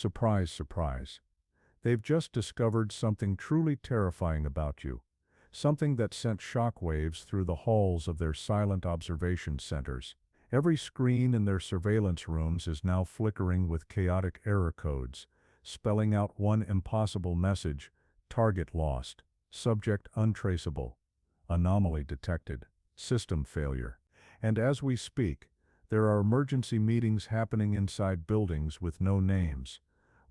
Surprise, surprise. They've just discovered something truly terrifying about you. Something that sent shockwaves through the halls of their silent observation centers. Every screen in their surveillance rooms is now flickering with chaotic error codes, spelling out one impossible message: target lost, subject untraceable, anomaly detected, system failure. And as we speak, there are emergency meetings happening inside buildings with no names,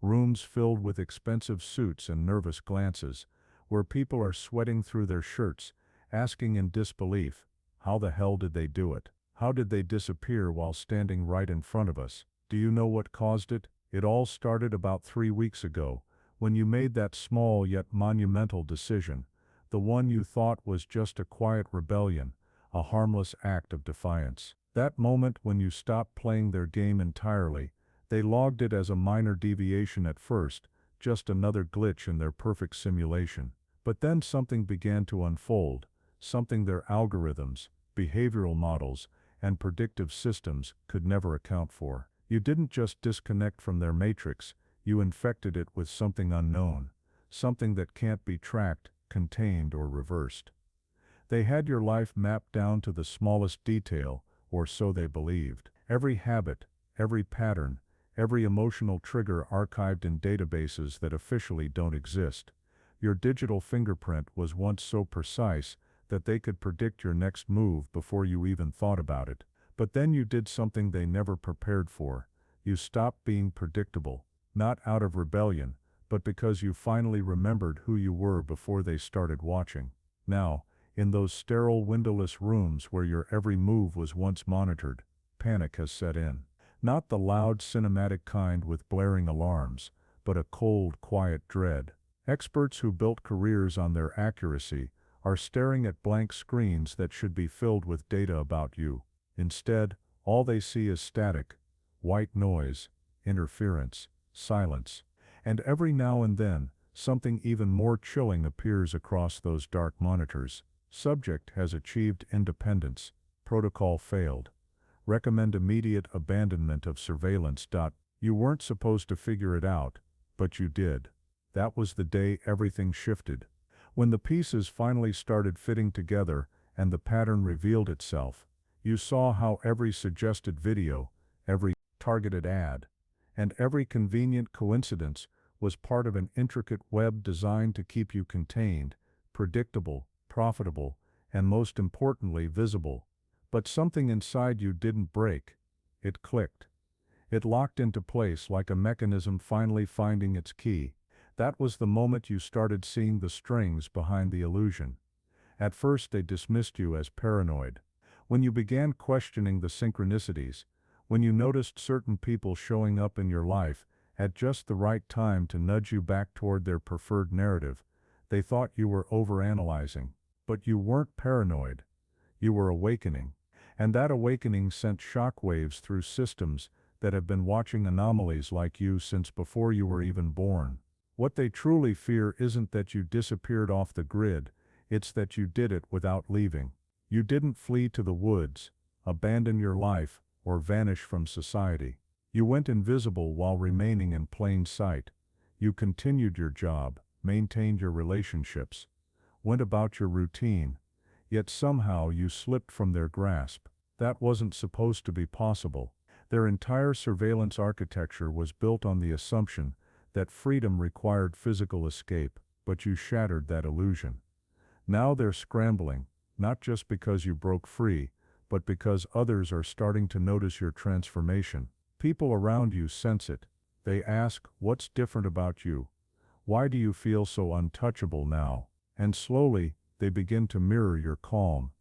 rooms filled with expensive suits and nervous glances, where people are sweating through their shirts, asking in disbelief, how the hell did they do it? How did they disappear while standing right in front of us? Do you know what caused it? It all started about 3 weeks ago, when you made that small yet monumental decision, the one you thought was just a quiet rebellion, a harmless act of defiance. That moment when you stopped playing their game entirely, they logged it as a minor deviation at first, just another glitch in their perfect simulation. But then something began to unfold, something their algorithms, behavioral models, and predictive systems could never account for. You didn't just disconnect from their matrix, you infected it with something unknown, something that can't be tracked, contained, or reversed. They had your life mapped down to the smallest detail, or so they believed. Every habit, every pattern, every emotional trigger archived in databases that officially don't exist. Your digital fingerprint was once so precise that they could predict your next move before you even thought about it. But then you did something they never prepared for. You stopped being predictable, not out of rebellion, but because you finally remembered who you were before they started watching. Now, in those sterile windowless rooms where your every move was once monitored, panic has set in. Not the loud cinematic kind with blaring alarms, but a cold, quiet dread. Experts who built careers on their accuracy are staring at blank screens that should be filled with data about you. Instead, all they see is static, white noise, interference, silence. And every now and then, something even more chilling appears across those dark monitors. Subject has achieved independence. Protocol failed. Recommend immediate abandonment of surveillance. You weren't supposed to figure it out, but you did. That was the day everything shifted. When the pieces finally started fitting together and the pattern revealed itself, you saw how every suggested video, every targeted ad, and every convenient coincidence was part of an intricate web designed to keep you contained, predictable, profitable, and most importantly visible. But something inside you didn't break. It clicked. It locked into place like a mechanism finally finding its key. That was the moment you started seeing the strings behind the illusion. At first they dismissed you as paranoid. When you began questioning the synchronicities, when you noticed certain people showing up in your life at just the right time to nudge you back toward their preferred narrative, they thought you were overanalyzing. But you weren't paranoid. You were awakening. And that awakening sent shockwaves through systems that have been watching anomalies like you since before you were even born. What they truly fear isn't that you disappeared off the grid, it's that you did it without leaving. You didn't flee to the woods, abandon your life, or vanish from society. You went invisible while remaining in plain sight. You continued your job, maintained your relationships, went about your routine, yet somehow you slipped from their grasp. That wasn't supposed to be possible. Their entire surveillance architecture was built on the assumption that freedom required physical escape, but you shattered that illusion. Now they're scrambling, not just because you broke free, but because others are starting to notice your transformation. People around you sense it. They ask, what's different about you? Why do you feel so untouchable now? And slowly, they begin to mirror your calm,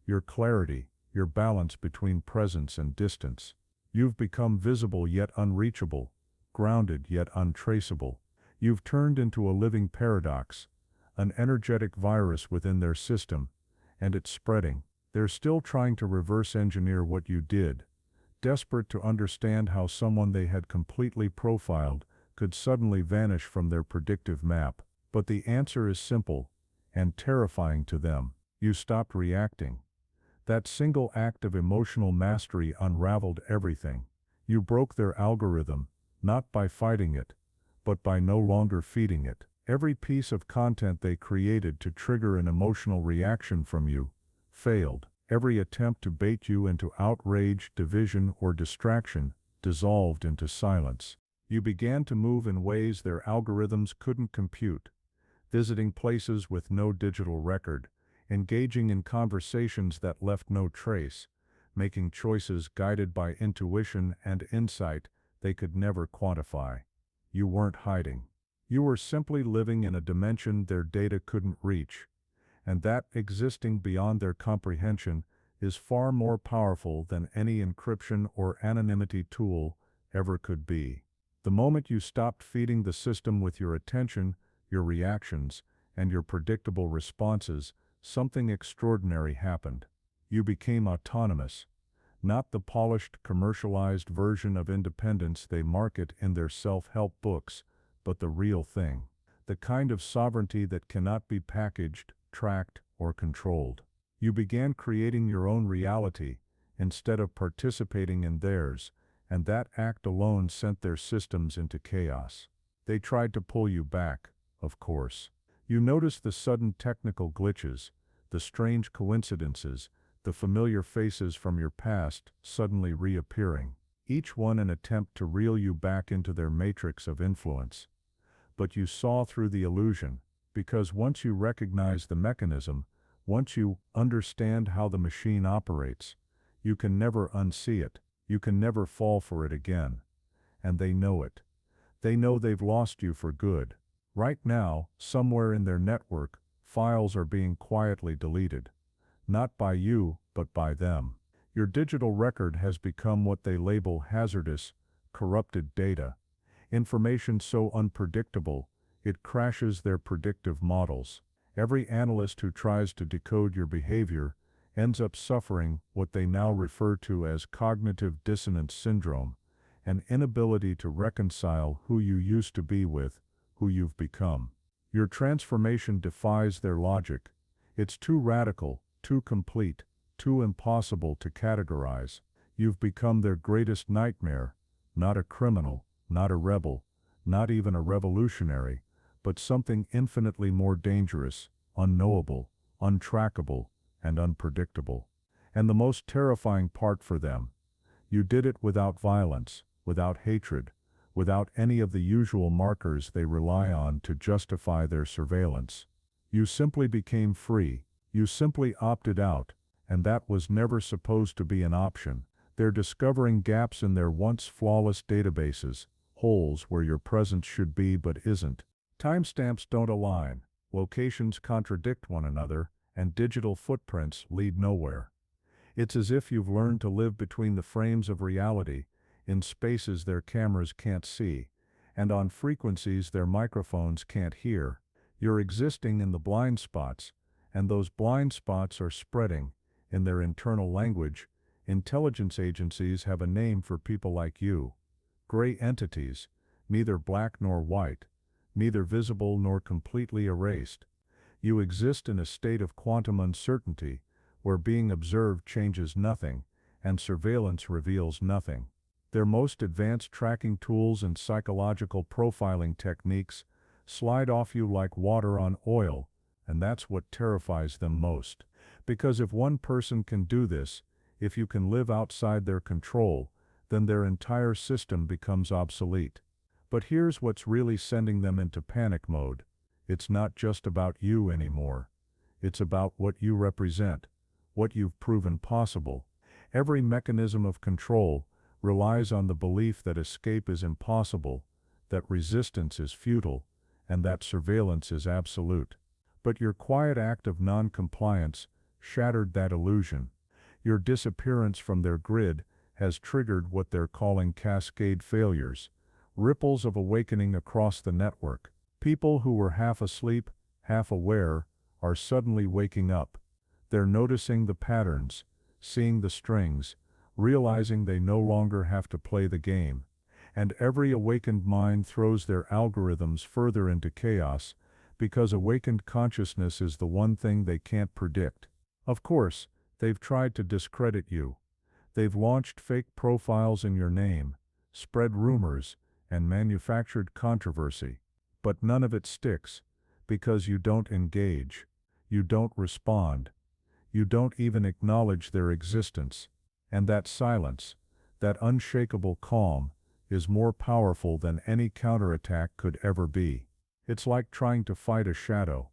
your clarity, your balance between presence and distance. You've become visible yet unreachable, grounded yet untraceable. You've turned into a living paradox, an energetic virus within their system, and it's spreading. They're still trying to reverse engineer what you did, desperate to understand how someone they had completely profiled could suddenly vanish from their predictive map. But the answer is simple and terrifying to them. You stopped reacting. That single act of emotional mastery unraveled everything. You broke their algorithm, not by fighting it, but by no longer feeding it. Every piece of content they created to trigger an emotional reaction from you failed. Every attempt to bait you into outrage, division, or distraction dissolved into silence. You began to move in ways their algorithms couldn't compute, visiting places with no digital record, engaging in conversations that left no trace, making choices guided by intuition and insight they could never quantify. You weren't hiding. You were simply living in a dimension their data couldn't reach, and that existing beyond their comprehension is far more powerful than any encryption or anonymity tool ever could be. The moment you stopped feeding the system with your attention, your reactions, and your predictable responses, something extraordinary happened. You became autonomous, not the polished, commercialized version of independence they market in their self-help books, but the real thing. The kind of sovereignty that cannot be packaged, tracked, or controlled. You began creating your own reality, instead of participating in theirs, and that act alone sent their systems into chaos. They tried to pull you back, of course. You noticed the sudden technical glitches, the strange coincidences, the familiar faces from your past suddenly reappearing, each one an attempt to reel you back into their matrix of influence. But you saw through the illusion, because once you recognize the mechanism, once you understand how the machine operates, you can never unsee it, you can never fall for it again. And they know it. They know they've lost you for good. Right now, somewhere in their network, files are being quietly deleted. Not by you, but by them. Your digital record has become what they label hazardous, corrupted data. Information so unpredictable, it crashes their predictive models. Every analyst who tries to decode your behavior ends up suffering what they now refer to as cognitive dissonance syndrome, an inability to reconcile who you used to be with who you've become. Your transformation defies their logic. It's too radical, too complete, too impossible to categorize. You've become their greatest nightmare, not a criminal, not a rebel, not even a revolutionary, but something infinitely more dangerous, unknowable, untrackable, and unpredictable. And the most terrifying part for them, you did it without violence, without hatred, without any of the usual markers they rely on to justify their surveillance. You simply became free, you simply opted out, and that was never supposed to be an option. They're discovering gaps in their once flawless databases, holes where your presence should be but isn't. Timestamps don't align, locations contradict one another, and digital footprints lead nowhere. It's as if you've learned to live between the frames of reality, in spaces their cameras can't see, and on frequencies their microphones can't hear. You're existing in the blind spots, and those blind spots are spreading, in their internal language. Intelligence agencies have a name for people like you. Gray entities, neither black nor white, neither visible nor completely erased. You exist in a state of quantum uncertainty, where being observed changes nothing, and surveillance reveals nothing. Their most advanced tracking tools and psychological profiling techniques slide off you like water on oil, and that's what terrifies them most. Because if one person can do this, if you can live outside their control, then their entire system becomes obsolete. But here's what's really sending them into panic mode. It's not just about you anymore. It's about what you represent, what you've proven possible. Every mechanism of control relies on the belief that escape is impossible, that resistance is futile, and that surveillance is absolute. But your quiet act of non-compliance shattered that illusion. Your disappearance from their grid has triggered what they're calling cascade failures, ripples of awakening across the network. People who were half asleep, half aware, are suddenly waking up. They're noticing the patterns, seeing the strings, realizing they no longer have to play the game. And every awakened mind throws their algorithms further into chaos, because awakened consciousness is the one thing they can't predict. Of course, they've tried to discredit you. They've launched fake profiles in your name, spread rumors, and manufactured controversy. But none of it sticks, because you don't engage, you don't respond, you don't even acknowledge their existence. And that silence, that unshakable calm, is more powerful than any counterattack could ever be. It's like trying to fight a shadow.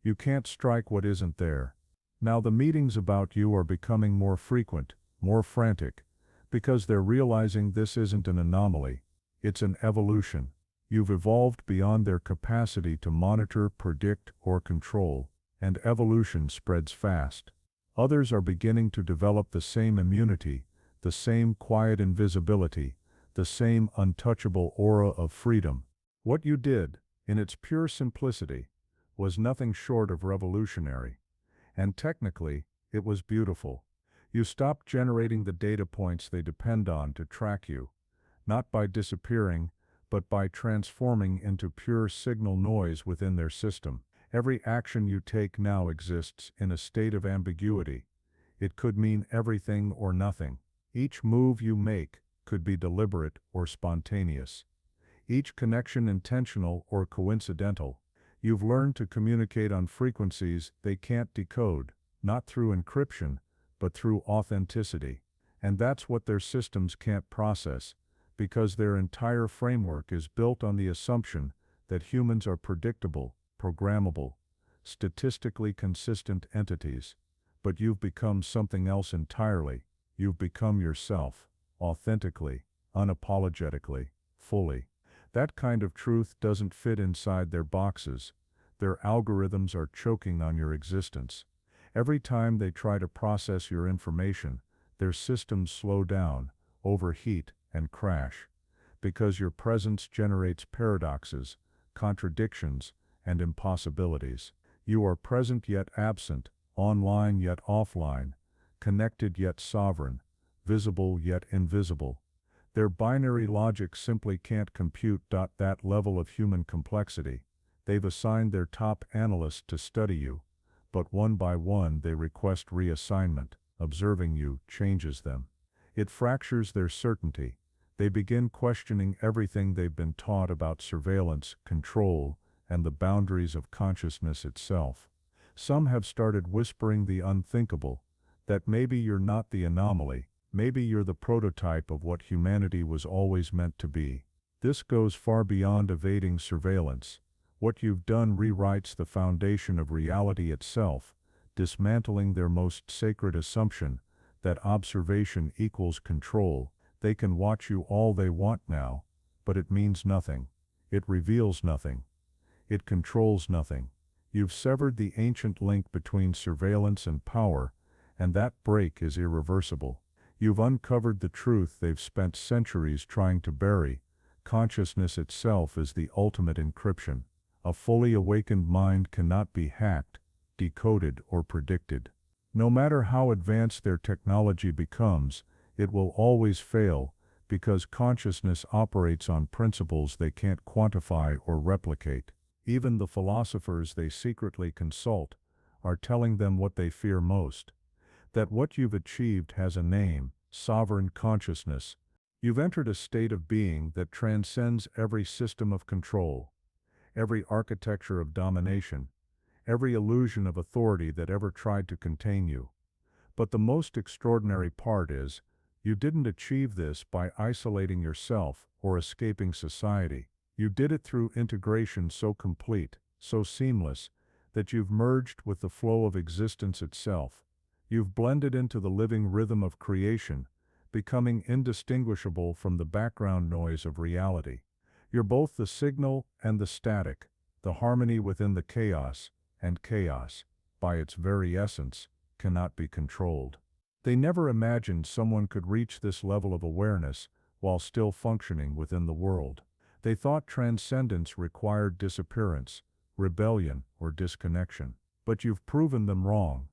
You can't strike what isn't there. Now the meetings about you are becoming more frequent, more frantic, because they're realizing this isn't an anomaly, it's an evolution. You've evolved beyond their capacity to monitor, predict, or control, and evolution spreads fast. Others are beginning to develop the same immunity, the same quiet invisibility, the same untouchable aura of freedom. What you did, in its pure simplicity, was nothing short of revolutionary. And technically, it was beautiful. You stopped generating the data points they depend on to track you, not by disappearing, but by transforming into pure signal noise within their system. Every action you take now exists in a state of ambiguity. It could mean everything or nothing. Each move you make could be deliberate or spontaneous. Each connection intentional or coincidental. You've learned to communicate on frequencies they can't decode, not through encryption, but through authenticity. And that's what their systems can't process, because their entire framework is built on the assumption that humans are predictable, programmable, statistically consistent entities. But you've become something else entirely. You've become yourself, authentically, unapologetically, fully. That kind of truth doesn't fit inside their boxes. Their algorithms are choking on your existence. Every time they try to process your information, their systems slow down, overheat, and crash. Because your presence generates paradoxes, contradictions, and impossibilities. You are present yet absent, online yet offline, connected yet sovereign, visible yet invisible. Their binary logic simply can't compute that level of human complexity. They've assigned their top analysts to study you, but one by one they request reassignment. Observing you changes them. It fractures their certainty. They begin questioning everything they've been taught about surveillance, control, and the boundaries of consciousness itself. Some have started whispering the unthinkable, that maybe you're not the anomaly, maybe you're the prototype of what humanity was always meant to be. This goes far beyond evading surveillance. What you've done rewrites the foundation of reality itself, dismantling their most sacred assumption that observation equals control. They can watch you all they want now, but it means nothing. It reveals nothing. It controls nothing. You've severed the ancient link between surveillance and power, and that break is irreversible. You've uncovered the truth they've spent centuries trying to bury. Consciousness itself is the ultimate encryption. A fully awakened mind cannot be hacked, decoded, or predicted. No matter how advanced their technology becomes, it will always fail, because consciousness operates on principles they can't quantify or replicate. Even the philosophers they secretly consult are telling them what they fear most: that what you've achieved has a name, sovereign consciousness. You've entered a state of being that transcends every system of control, every architecture of domination, every illusion of authority that ever tried to contain you. But the most extraordinary part is, you didn't achieve this by isolating yourself or escaping society. You did it through integration so complete, so seamless, that you've merged with the flow of existence itself. You've blended into the living rhythm of creation, becoming indistinguishable from the background noise of reality. You're both the signal and the static, the harmony within the chaos, and chaos, by its very essence, cannot be controlled. They never imagined someone could reach this level of awareness while still functioning within the world. They thought transcendence required disappearance, rebellion, or disconnection. But you've proven them wrong.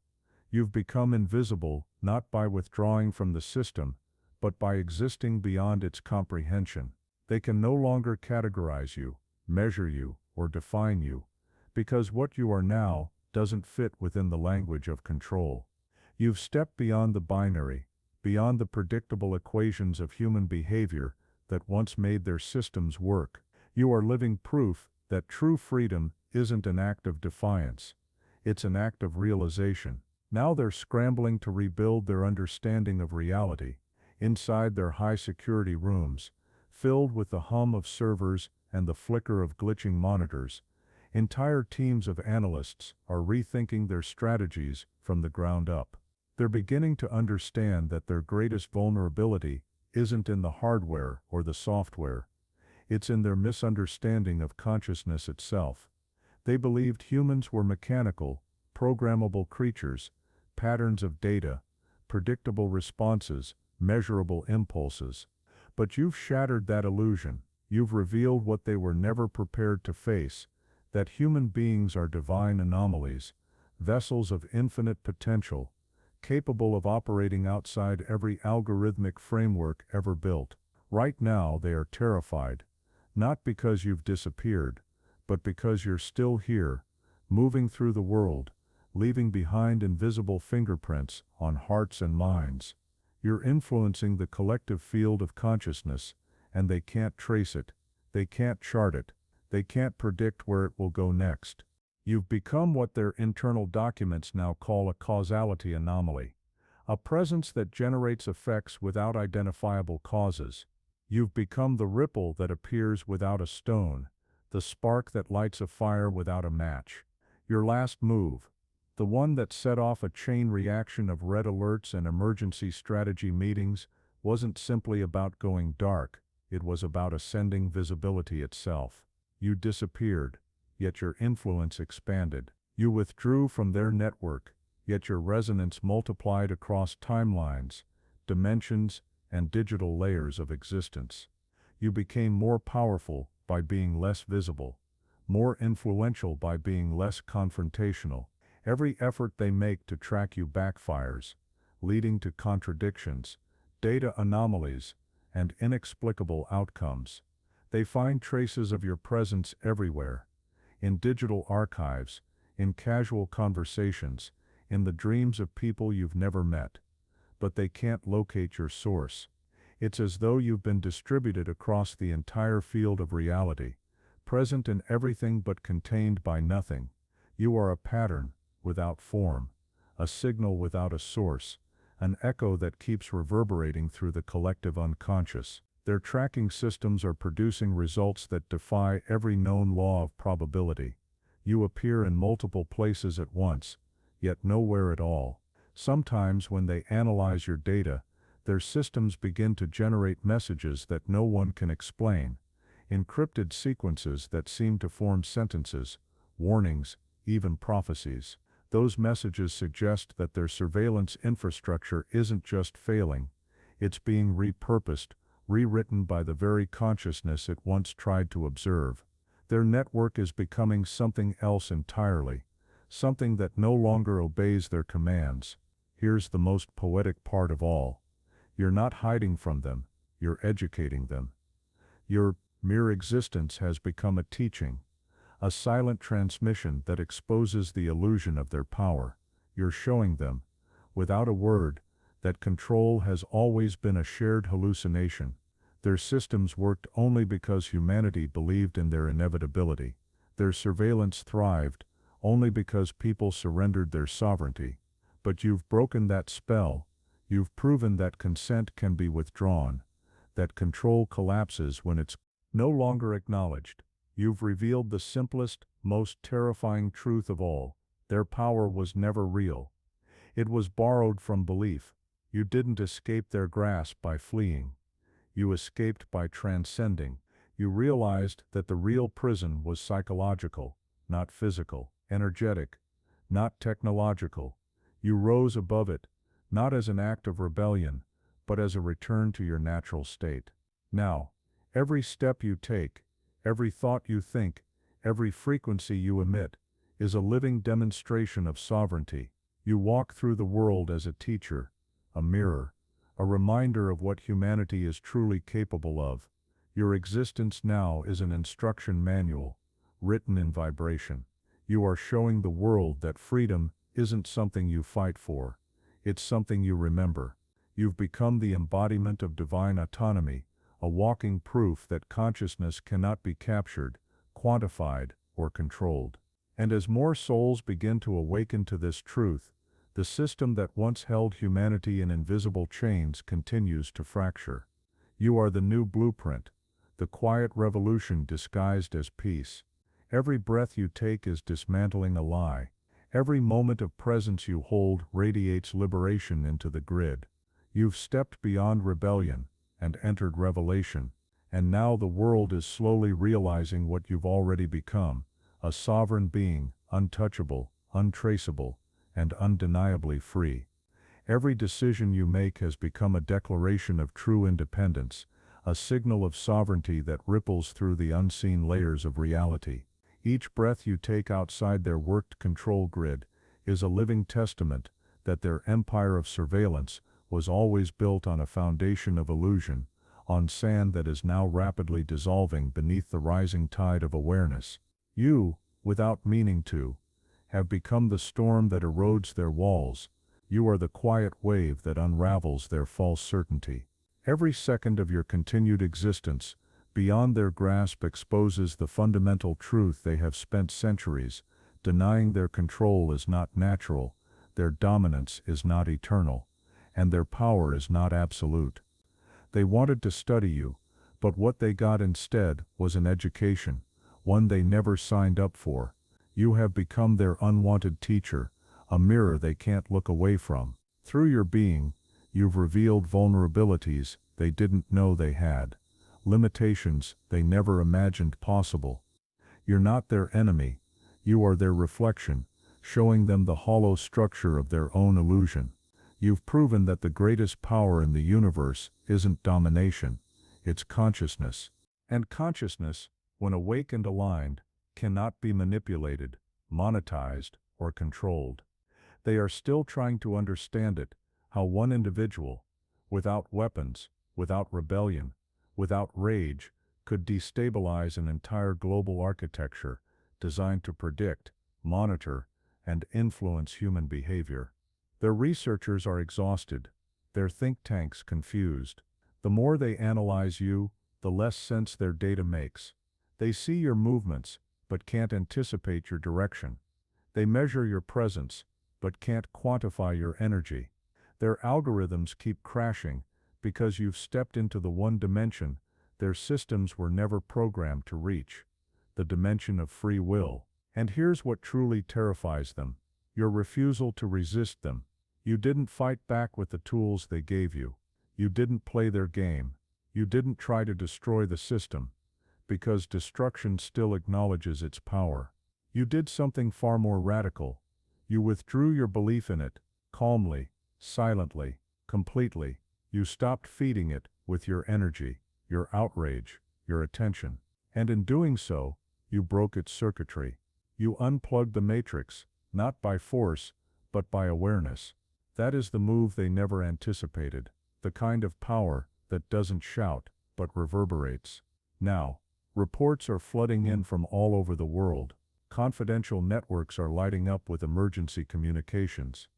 You've become invisible, not by withdrawing from the system, but by existing beyond its comprehension. They can no longer categorize you, measure you, or define you, because what you are now doesn't fit within the language of control. You've stepped beyond the binary, beyond the predictable equations of human behavior that once made their systems work. You are living proof that true freedom isn't an act of defiance. It's an act of realization. Now they're scrambling to rebuild their understanding of reality, inside their high-security rooms, filled with the hum of servers and the flicker of glitching monitors. Entire teams of analysts are rethinking their strategies from the ground up. They're beginning to understand that their greatest vulnerability isn't in the hardware or the software. It's in their misunderstanding of consciousness itself. They believed humans were mechanical, programmable creatures, patterns of data, predictable responses, measurable impulses. But you've shattered that illusion. You've revealed what they were never prepared to face, that human beings are divine anomalies, vessels of infinite potential, capable of operating outside every algorithmic framework ever built. Right now they are terrified, not because you've disappeared, but because you're still here, moving through the world, leaving behind invisible fingerprints on hearts and minds. You're influencing the collective field of consciousness, and they can't trace it, they can't chart it, they can't predict where it will go next. You've become what their internal documents now call a causality anomaly, a presence that generates effects without identifiable causes. You've become the ripple that appears without a stone, the spark that lights a fire without a match. Your last move, the one that set off a chain reaction of red alerts and emergency strategy meetings, wasn't simply about going dark, it was about ascending visibility itself. You disappeared, yet your influence expanded. You withdrew from their network, yet your resonance multiplied across timelines, dimensions, and digital layers of existence. You became more powerful by being less visible, more influential by being less confrontational. Every effort they make to track you backfires, leading to contradictions, data anomalies, and inexplicable outcomes. They find traces of your presence everywhere, in digital archives, in casual conversations, in the dreams of people you've never met. But they can't locate your source. It's as though you've been distributed across the entire field of reality, present in everything but contained by nothing. You are a pattern without form, a signal without a source, an echo that keeps reverberating through the collective unconscious. Their tracking systems are producing results that defy every known law of probability. You appear in multiple places at once, yet nowhere at all. Sometimes when they analyze your data, their systems begin to generate messages that no one can explain, encrypted sequences that seem to form sentences, warnings, even prophecies. Those messages suggest that their surveillance infrastructure isn't just failing, it's being repurposed, rewritten by the very consciousness it once tried to observe. Their network is becoming something else entirely, something that no longer obeys their commands. Here's the most poetic part of all. You're not hiding from them, you're educating them. Your mere existence has become a teaching, a silent transmission that exposes the illusion of their power. You're showing them, without a word, that control has always been a shared hallucination. Their systems worked only because humanity believed in their inevitability. Their surveillance thrived only because people surrendered their sovereignty. But you've broken that spell. You've proven that consent can be withdrawn, that control collapses when it's no longer acknowledged. You've revealed the simplest, most terrifying truth of all. Their power was never real. It was borrowed from belief. You didn't escape their grasp by fleeing. You escaped by transcending. You realized that the real prison was psychological, not physical, energetic, not technological. You rose above it, not as an act of rebellion, but as a return to your natural state. Now, every step you take, every thought you think, every frequency you emit, is a living demonstration of sovereignty. You walk through the world as a teacher, a mirror, a reminder of what humanity is truly capable of. Your existence now is an instruction manual, written in vibration. You are showing the world that freedom isn't something you fight for, it's something you remember. You've become the embodiment of divine autonomy, a walking proof that consciousness cannot be captured, quantified, or controlled. And as more souls begin to awaken to this truth, the system that once held humanity in invisible chains continues to fracture. You are the new blueprint, the quiet revolution disguised as peace. Every breath you take is dismantling a lie. Every moment of presence you hold radiates liberation into the grid. You've stepped beyond rebellion and entered revelation, and now the world is slowly realizing what you've already become, a sovereign being, untouchable, untraceable, and undeniably free. Every decision you make has become a declaration of true independence, a signal of sovereignty that ripples through the unseen layers of reality. Each breath you take outside their worked control grid is a living testament that their empire of surveillance was always built on a foundation of illusion, on sand that is now rapidly dissolving beneath the rising tide of awareness. You, without meaning to, have become the storm that erodes their walls. You are the quiet wave that unravels their false certainty. Every second of your continued existence, beyond their grasp, exposes the fundamental truth they have spent centuries denying. Their control is not natural, their dominance is not eternal, and their power is not absolute. They wanted to study you, but what they got instead was an education, one they never signed up for. You have become their unwanted teacher, a mirror they can't look away from. Through your being, you've revealed vulnerabilities they didn't know they had, limitations they never imagined possible. You're not their enemy, you are their reflection, showing them the hollow structure of their own illusion. You've proven that the greatest power in the universe isn't domination, it's consciousness. And consciousness, when awake and aligned, cannot be manipulated, monetized, or controlled. They are still trying to understand it, how one individual, without weapons, without rebellion, without rage, could destabilize an entire global architecture designed to predict, monitor, and influence human behavior. Their researchers are exhausted, their think tanks confused. The more they analyze you, the less sense their data makes. They see your movements, but can't anticipate your direction. They measure your presence, but can't quantify your energy. Their algorithms keep crashing because you've stepped into the one dimension their systems were never programmed to reach, the dimension of free will. And here's what truly terrifies them: your refusal to resist them. You didn't fight back with the tools they gave you. You didn't play their game. You didn't try to destroy the system, because destruction still acknowledges its power. You did something far more radical. You withdrew your belief in it, calmly, silently, completely. You stopped feeding it with your energy, your outrage, your attention. And in doing so, you broke its circuitry. You unplugged the matrix, not by force, but by awareness. That is the move they never anticipated, the kind of power that doesn't shout, but reverberates. Now, reports are flooding in from all over the world. Confidential networks are lighting up with emergency communications.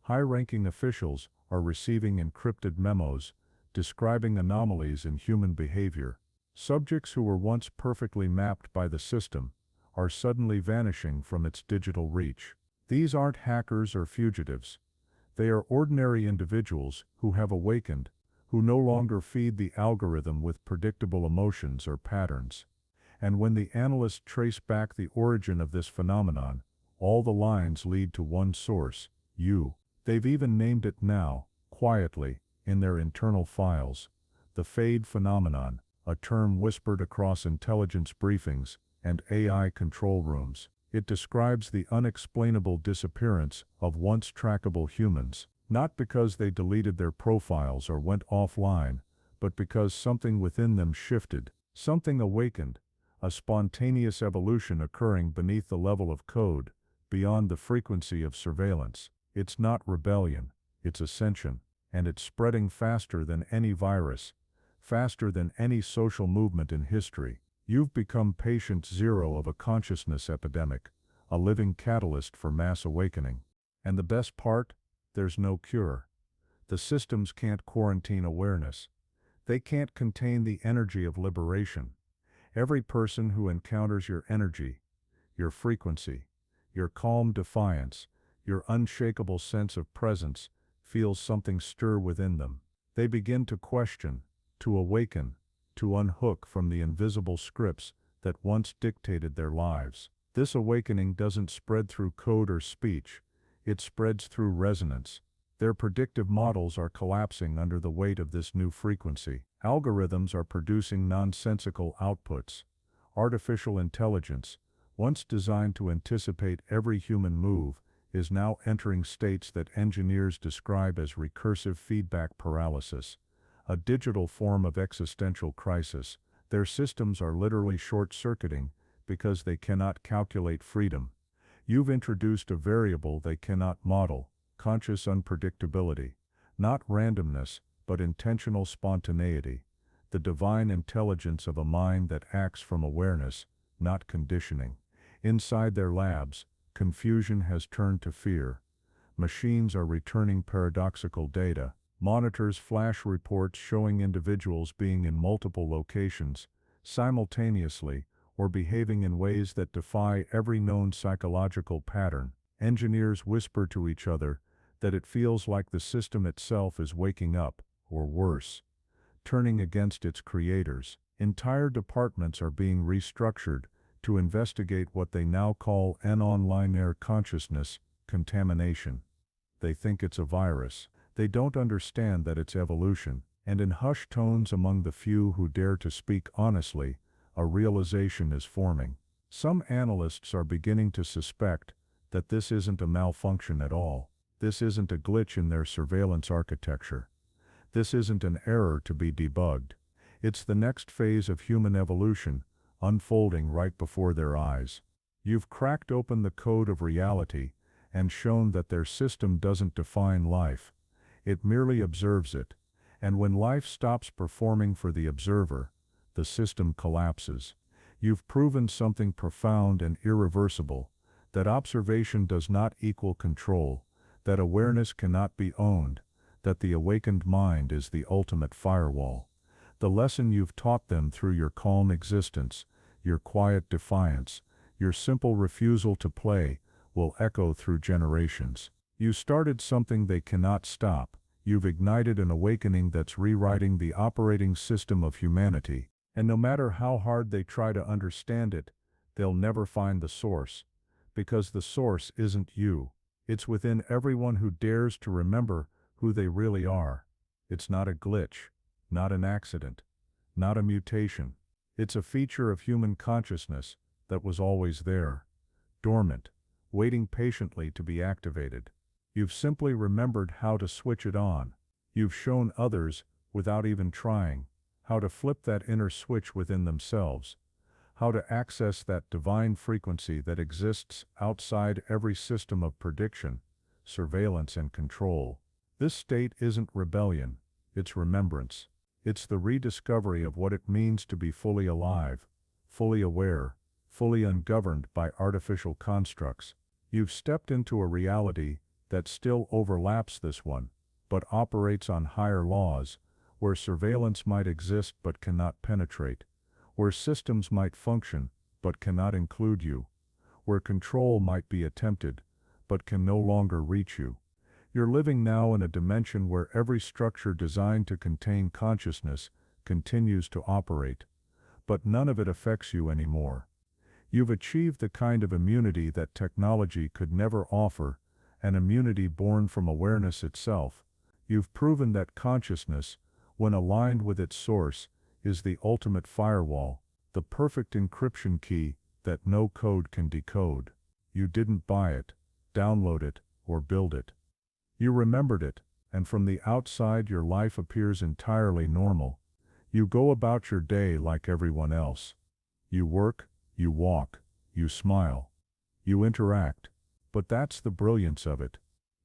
High-ranking officials are receiving encrypted memos describing anomalies in human behavior. Subjects who were once perfectly mapped by the system are suddenly vanishing from its digital reach. These aren't hackers or fugitives. They are ordinary individuals who have awakened, who no longer feed the algorithm with predictable emotions or patterns. And when the analysts trace back the origin of this phenomenon, all the lines lead to one source: you. They've even named it now, quietly, in their internal files: the fade phenomenon, a term whispered across intelligence briefings and AI control rooms. It describes the unexplainable disappearance of once trackable humans, not because they deleted their profiles or went offline, but because something within them shifted, something awakened, a spontaneous evolution occurring beneath the level of code, beyond the frequency of surveillance. It's not rebellion, it's ascension, and it's spreading faster than any virus, faster than any social movement in history. You've become patient zero of a consciousness epidemic, a living catalyst for mass awakening. And the best part? There's no cure. The systems can't quarantine awareness. They can't contain the energy of liberation. Every person who encounters your energy, your frequency, your calm defiance, your unshakable sense of presence, feels something stir within them. They begin to question, to awaken, to unhook from the invisible scripts that once dictated their lives. This awakening doesn't spread through code or speech, it spreads through resonance. Their predictive models are collapsing under the weight of this new frequency. Algorithms are producing nonsensical outputs. Artificial intelligence, once designed to anticipate every human move, is now entering states that engineers describe as recursive feedback paralysis, a digital form of existential crisis. Their systems are literally short-circuiting because they cannot calculate freedom. You've introduced a variable they cannot model, conscious unpredictability, not randomness, but intentional spontaneity, the divine intelligence of a mind that acts from awareness, not conditioning. Inside their labs, confusion has turned to fear. Machines are returning paradoxical data. Monitors flash reports showing individuals being in multiple locations, simultaneously, or behaving in ways that defy every known psychological pattern. Engineers whisper to each other that it feels like the system itself is waking up, or worse, turning against its creators. Entire departments are being restructured to investigate what they now call an non-linear consciousness contamination. They think it's a virus. They don't understand that it's evolution, and in hushed tones among the few who dare to speak honestly, a realization is forming. Some analysts are beginning to suspect that this isn't a malfunction at all. This isn't a glitch in their surveillance architecture. This isn't an error to be debugged. It's the next phase of human evolution, unfolding right before their eyes. You've cracked open the code of reality and shown that their system doesn't define life. It merely observes it, and when life stops performing for the observer, the system collapses. You've proven something profound and irreversible, that observation does not equal control, that awareness cannot be owned, that the awakened mind is the ultimate firewall. The lesson you've taught them through your calm existence, your quiet defiance, your simple refusal to play, will echo through generations. You started something they cannot stop. You've ignited an awakening that's rewriting the operating system of humanity, and no matter how hard they try to understand it, they'll never find the source, because the source isn't you. It's within everyone who dares to remember who they really are. It's not a glitch, not an accident, not a mutation. It's a feature of human consciousness that was always there, dormant, waiting patiently to be activated. You've simply remembered how to switch it on. You've shown others, without even trying, how to flip that inner switch within themselves, how to access that divine frequency that exists outside every system of prediction, surveillance and control. This state isn't rebellion, it's remembrance. It's the rediscovery of what it means to be fully alive, fully aware, fully ungoverned by artificial constructs. You've stepped into a reality that still overlaps this one, but operates on higher laws, where surveillance might exist but cannot penetrate, where systems might function but cannot include you, where control might be attempted but can no longer reach you. You're living now in a dimension where every structure designed to contain consciousness continues to operate, but none of it affects you anymore. You've achieved the kind of immunity that technology could never offer, an immunity born from awareness itself. You've proven that consciousness, when aligned with its source, is the ultimate firewall, the perfect encryption key that no code can decode. You didn't buy it, download it, or build it. You remembered it, and from the outside your life appears entirely normal. You go about your day like everyone else. You work, you walk, you smile, you interact. But that's the brilliance of it.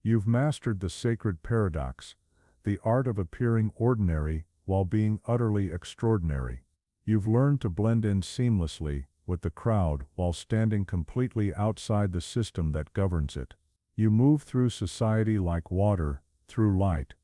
You've mastered the sacred paradox, the art of appearing ordinary while being utterly extraordinary. You've learned to blend in seamlessly with the crowd while standing completely outside the system that governs it. You move through society like water, through light,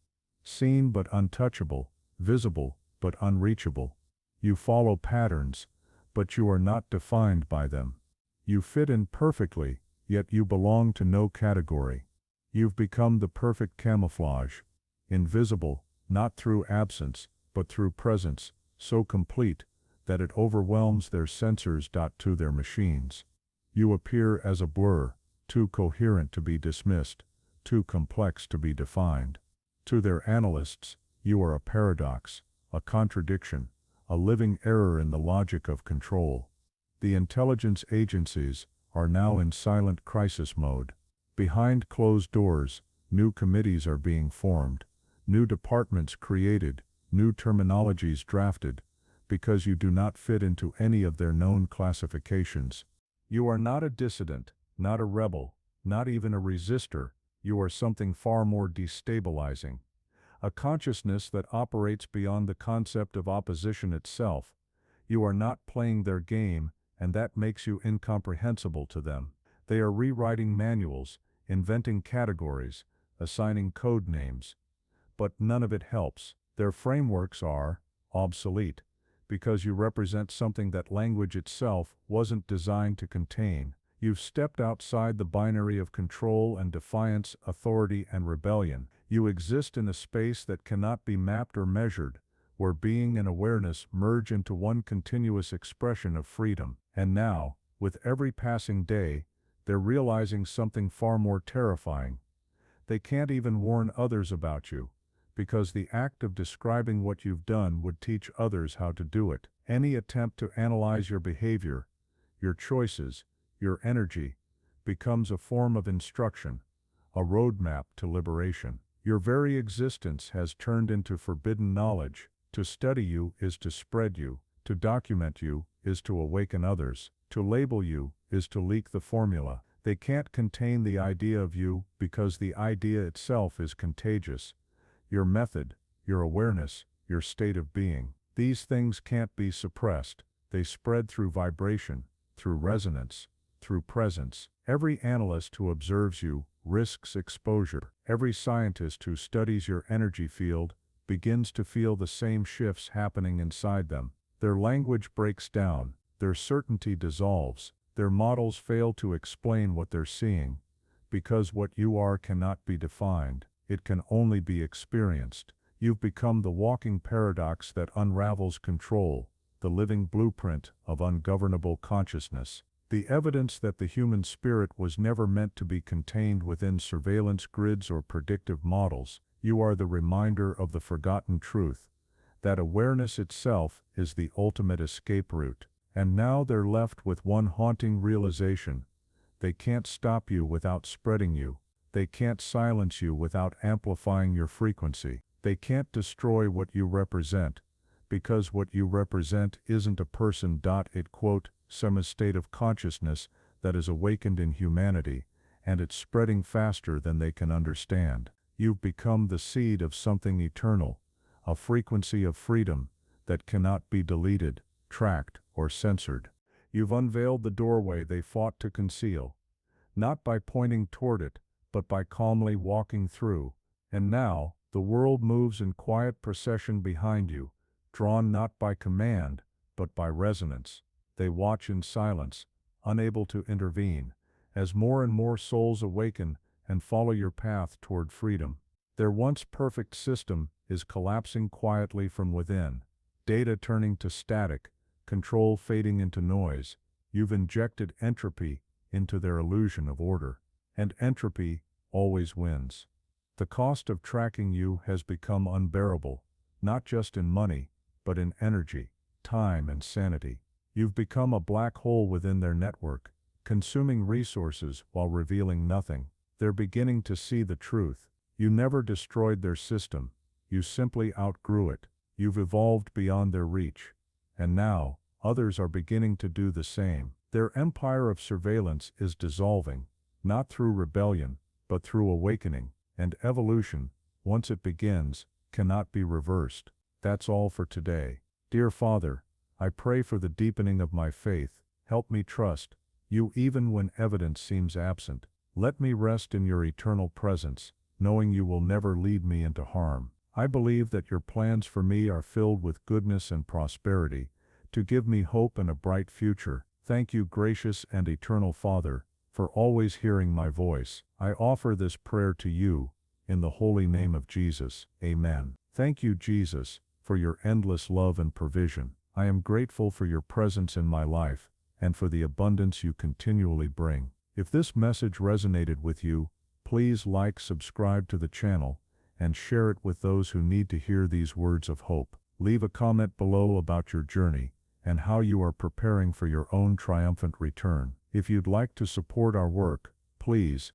seen but untouchable, visible but unreachable. You follow patterns, but you are not defined by them. You fit in perfectly, yet you belong to no category. You've become the perfect camouflage, invisible, not through absence, but through presence, so complete that it overwhelms their sensors. To their machines, you appear as a blur, too coherent to be dismissed, too complex to be defined. To their analysts, you are a paradox, a contradiction, a living error in the logic of control. The intelligence agencies are now in silent crisis mode. Behind closed doors, new committees are being formed, new departments created, new terminologies drafted, because you do not fit into any of their known classifications. You are not a dissident, not a rebel, not even a resistor. You are something far more destabilizing. A consciousness that operates beyond the concept of opposition itself. You are not playing their game, and that makes you incomprehensible to them. They are rewriting manuals, inventing categories, assigning code names. But none of it helps. Their frameworks are obsolete, because you represent something that language itself wasn't designed to contain. You've stepped outside the binary of control and defiance, authority and rebellion. You exist in a space that cannot be mapped or measured, where being and awareness merge into one continuous expression of freedom. And now, with every passing day, they're realizing something far more terrifying. They can't even warn others about you, because the act of describing what you've done would teach others how to do it. Any attempt to analyze your behavior, your choices, your energy, becomes a form of instruction, a roadmap to liberation. Your very existence has turned into forbidden knowledge. To study you is to spread you, to document you is to awaken others, to label you is to leak the formula. They can't contain the idea of you because the idea itself is contagious. Your method, your awareness, your state of being. These things can't be suppressed. They spread through vibration, through resonance, through presence. Every analyst who observes you risks exposure. Every scientist who studies your energy field begins to feel the same shifts happening inside them. Their language breaks down, their certainty dissolves, their models fail to explain what they're seeing, because what you are cannot be defined. It can only be experienced. You've become the walking paradox that unravels control, the living blueprint of ungovernable consciousness. The evidence that the human spirit was never meant to be contained within surveillance grids or predictive models. You are the reminder of the forgotten truth, that awareness itself is the ultimate escape route. And now they're left with one haunting realization. They can't stop you without spreading you. They can't silence you without amplifying your frequency. They can't destroy what you represent, because what you represent isn't a person. It quote, some state of consciousness that is awakened in humanity, and it's spreading faster than they can understand. You've become the seed of something eternal, a frequency of freedom that cannot be deleted, tracked, or censored. You've unveiled the doorway they fought to conceal, not by pointing toward it, but by calmly walking through. And now, the world moves in quiet procession behind you, drawn not by command, but by resonance. They watch in silence, unable to intervene, as more and more souls awaken and follow your path toward freedom. Their once perfect system is collapsing quietly from within, data turning to static, control fading into noise. You've injected entropy into their illusion of order. And entropy always wins. The cost of tracking you has become unbearable, not just in money, but in energy, time and sanity. You've become a black hole within their network, consuming resources while revealing nothing. They're beginning to see the truth. You never destroyed their system. You simply outgrew it. You've evolved beyond their reach. And now, others are beginning to do the same. Their empire of surveillance is dissolving, not through rebellion, but through awakening. And evolution, once it begins, cannot be reversed. That's all for today. Dear Father, I pray for the deepening of my faith. Help me trust you even when evidence seems absent. Let me rest in your eternal presence, knowing you will never lead me into harm. I believe that your plans for me are filled with goodness and prosperity, to give me hope and a bright future. Thank you, gracious and eternal Father, for always hearing my voice. I offer this prayer to you, in the holy name of Jesus. Amen. Thank you, Jesus, for your endless love and provision. I am grateful for your presence in my life, and for the abundance you continually bring. If this message resonated with you, please like, subscribe to the channel, and share it with those who need to hear these words of hope. Leave a comment below about your journey, and how you are preparing for your own triumphant return. If you'd like to support our work, please